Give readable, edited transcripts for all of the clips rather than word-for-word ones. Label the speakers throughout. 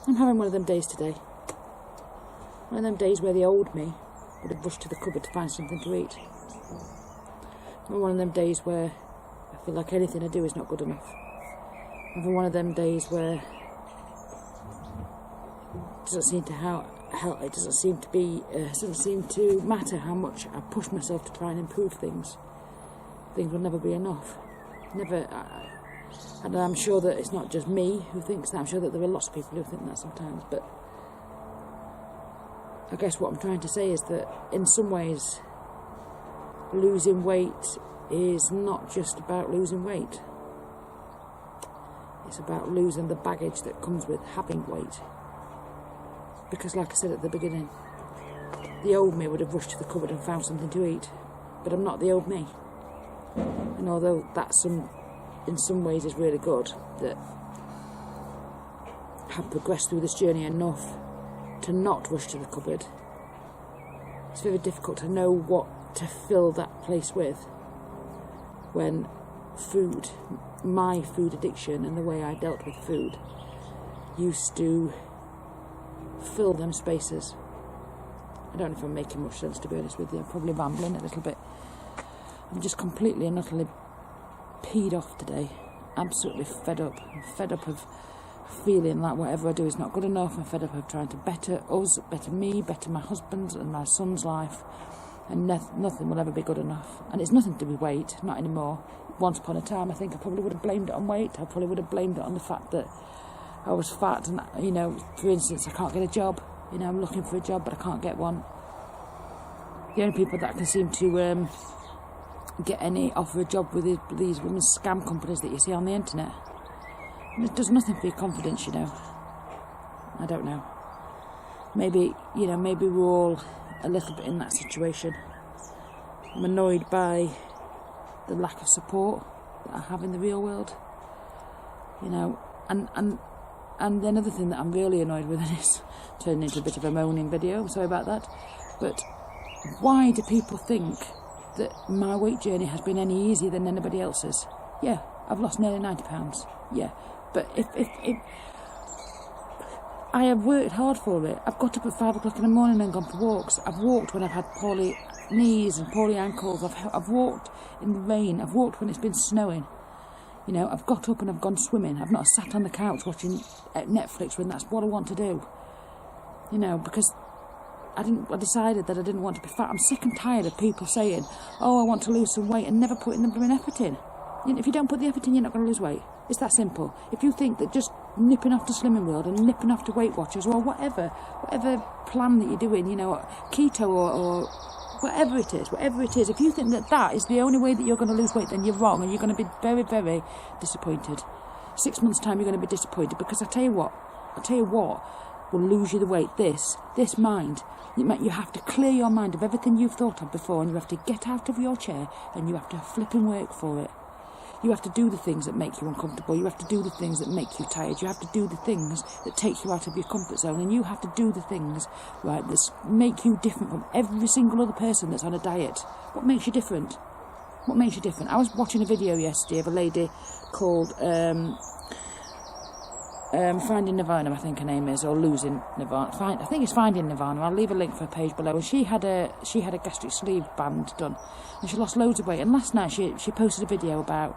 Speaker 1: I'm having one of them days today. One of them days where the old me would have rushed to the cupboard to find something to eat. And one of them days where I feel like anything I do is not good enough. And one of them days where it doesn't seem to it doesn't seem to matter how much I push myself to try and improve things. Things will never be enough. Never. And I'm sure that it's not just me who thinks that. I'm sure that there are lots of people who think that sometimes. But I guess what I'm trying to say is that in some ways, losing weight is not just about losing weight. It's about losing the baggage that comes with having weight. Because like I said at the beginning, the old me would have rushed to the cupboard and found something to eat. But I'm not the old me. And although that's in some ways is really good, that I have progressed through this journey enough to not rush to the cupboard, it's very difficult to know what to fill that place with when food, my food addiction and the way I dealt with food used to fill them spaces. I don't know if I'm making much sense, to be honest with you. I'm probably rambling a little bit. I'm just completely and utterly peed off today. Absolutely fed up. I'm fed up of feeling like whatever I do is not good enough. I'm fed up of trying to better us, better me, better my husband's and my son's life. And nothing will ever be good enough. And it's nothing to do with weight, not anymore. Once upon a time, I think I probably would have blamed it on weight. I probably would have blamed it on the fact that I was fat and, you know, for instance, I can't get a job. You know, I'm looking for a job, but I can't get one. The only people that can seem to offer a job with these women's scam companies that you see on the internet. And it does nothing for your confidence, you know. I don't know. Maybe we're all a little bit in that situation. I'm annoyed by the lack of support that I have in the real world. You know, and another thing that I'm really annoyed with is turning into a bit of a moaning video, sorry about that. But why do people think that my weight journey has been any easier than anybody else's? Yeah, I've lost nearly 90 pounds. Yeah, but if I have worked hard for it. I've got up at 5 o'clock in the morning and gone for walks. I've walked when I've had poorly knees and poorly ankles. I've walked in the rain. I've walked when it's been snowing. You know, I've got up and I've gone swimming. I've not sat on the couch watching Netflix when that's what I want to do. You know, because I decided that I didn't want to be fat. I'm sick and tired of people saying, oh, I want to lose some weight, and never putting the effort in. You know, if you don't put the effort in, you're not going to lose weight. It's that simple. If you think that just nipping off to Slimming World and nipping off to Weight Watchers or whatever plan that you're doing, you know, keto or whatever it is, if you think that that is the only way that you're going to lose weight, then you're wrong, and you're going to be very, very disappointed. 6 months' time, you're going to be disappointed, because I tell you what will lose you the weight. This mind. You have to clear your mind of everything you've thought of before, and you have to get out of your chair and you have to flipping work for it. You have to do the things that make you uncomfortable. You have to do the things that make you tired. You have to do the things that take you out of your comfort zone. And you have to do the things, right, that make you different from every single other person that's on a diet. What makes you different? What makes you different? I was watching a video yesterday of a lady called Finding Nirvana, I think her name is, or Losing Nirvana. I think it's Finding Nirvana. I'll leave a link for her page below. And she had a gastric sleeve band done, and she lost loads of weight. And last night she posted a video about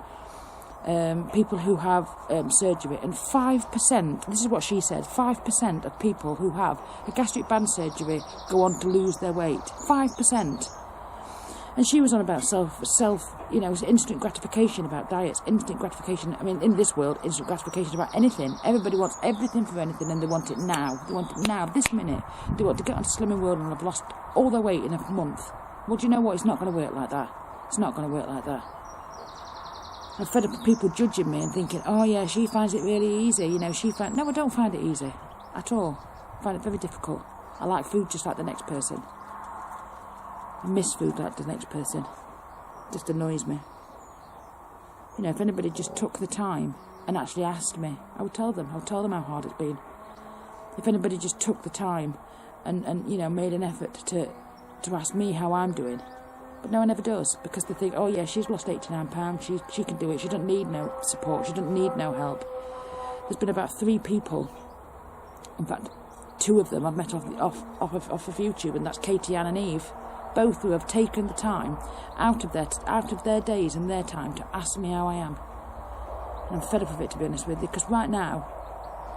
Speaker 1: people who have surgery, and 5%. This is what she said: 5% of people who have a gastric band surgery go on to lose their weight. 5%. And she was on about you know, instant gratification about diets, instant gratification. I mean, in this world, instant gratification about anything. Everybody wants everything for anything, and they want it now. They want it now, this minute. They want to get onto Slimming World and have lost all their weight in a month. Well, do you know what? It's not going to work like that. It's not going to work like that. I'm fed up of people judging me and thinking, oh yeah, she finds it really easy. You know, no, I don't find it easy at all. I find it very difficult. I like food just like the next person. I miss food like the next person. It just annoys me. You know, if anybody just took the time and actually asked me, I would tell them how hard it's been. If anybody just took the time and you know, made an effort to ask me how I'm doing. But no one ever does, because they think, oh yeah, she's lost 89 pounds, she can do it, she doesn't need no support, she doesn't need no help. There's been about 3 people In fact, two of them I've met off of YouTube, and that's Katie Ann and Eve, both who have taken the time out of their days and their time to ask me how I am. And I'm fed up of it, to be honest with you, because right now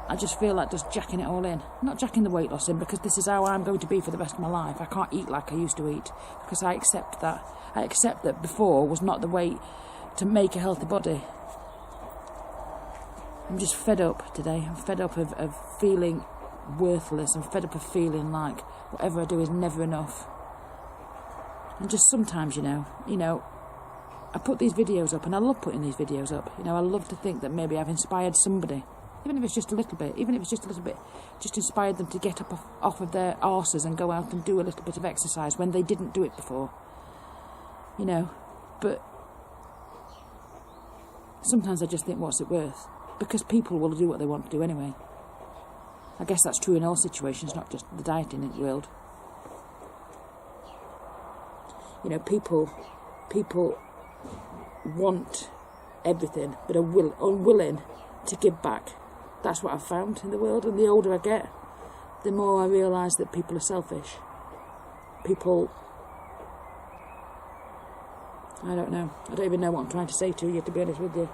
Speaker 1: I just feel like just jacking it all in. I'm not jacking the weight loss in, because this is how I'm going to be for the rest of my life. I can't eat like I used to eat, because I accept that. I accept that before was not the way to make a healthy body. I'm just fed up today. I'm fed up of feeling worthless. I'm fed up of feeling like whatever I do is never enough. And just sometimes, you know, I put these videos up, and I love putting these videos up. You know, I love to think that maybe I've inspired somebody, even if it's just a little bit, just inspired them to get up off of their arses and go out and do a little bit of exercise when they didn't do it before. You know, but sometimes I just think, what's it worth? Because people will do what they want to do anyway. I guess that's true in all situations, not just the dieting world. You know, people want everything, but are unwilling to give back. That's what I've found in the world, and the older I get, the more I realise that people are selfish. People, I don't know. I don't even know what I'm trying to say to you, to be honest with you.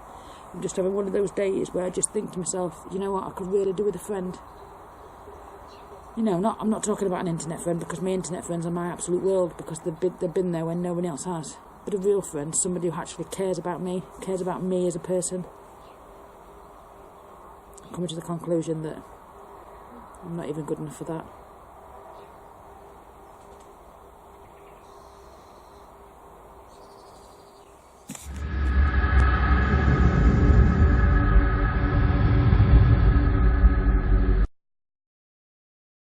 Speaker 1: I'm just having one of those days where I just think to myself, you know what, I could really do with a friend. You know, I'm not talking about an internet friend, because my internet friends are my absolute world, because they've been there when no one else has. But a real friend, somebody who actually cares about me as a person. I'm coming to the conclusion that I'm not even good enough for that.